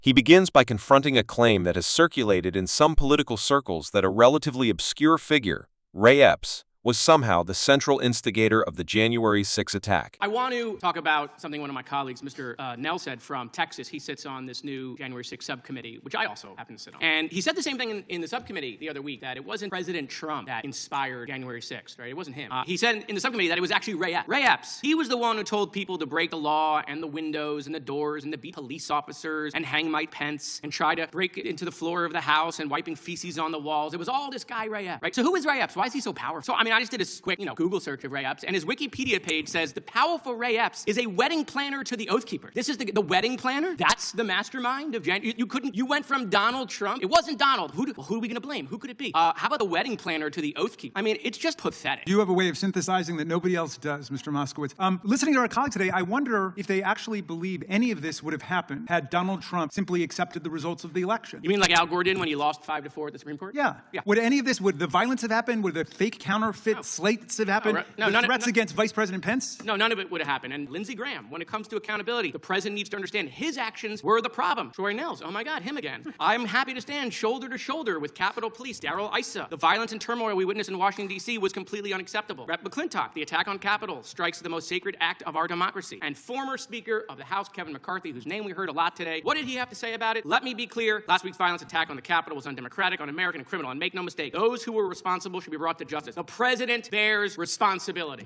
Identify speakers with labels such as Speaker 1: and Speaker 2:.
Speaker 1: He begins by confronting a claim that has circulated in some political circles that a relatively obscure figure, Ray Epps, was somehow the central instigator of the January 6 attack.
Speaker 2: I want to talk about something one of my colleagues, Mr. Nell, said from Texas. He sits on this new January 6 subcommittee, which I also happen to sit on. And he said the same thing in the subcommittee the other week, that it wasn't President Trump that inspired January 6th, right? It wasn't him. He said in the subcommittee that it was actually Ray Epps. Ray Epps. He was the one who told people to break the law and the windows and the doors and to beat police officers and hang Mike Pence and try to break into the floor of the House and wiping feces on the walls. It was all this guy, Ray Epps, right? So who is Ray Epps? Why is he so powerful? So, I just did a quick, Google search of Ray Epps, and his Wikipedia page says the powerful Ray Epps is a wedding planner to the Oath Keeper. This is the wedding planner? That's the mastermind of January. You went from Donald Trump. It wasn't Donald. Who are we going to blame? Who could it be? How about the wedding planner to the Oath Keeper? It's just pathetic.
Speaker 3: You have a way of synthesizing that nobody else does, Mr. Moskowitz. Listening to our colleagues today, I wonder if they actually believe any of this would have happened had Donald Trump simply accepted the results of the election.
Speaker 2: You mean like Al Gore did when he lost 5-4 at the Supreme Court?
Speaker 3: Yeah. Would the violence have happened? Would the fake counterfeit slates have happened? The threats against Vice President Pence?
Speaker 2: No, none of it would have happened. And Lindsey Graham, when it comes to accountability, the president needs to understand his actions were the problem. Troy Nels, oh my God, him again. I'm happy to stand shoulder to shoulder with Capitol Police, Darrell Issa. The violence and turmoil we witnessed in Washington, D.C. was completely unacceptable. Rep. McClintock, the attack on Capitol strikes the most sacred act of our democracy. And former Speaker of the House, Kevin McCarthy, whose name we heard a lot today, what did he have to say about it? Let me be clear. Last week's violence attack on the Capitol was undemocratic, un-American, and criminal. And make no mistake, those who were responsible should be brought to justice. The president bears responsibility.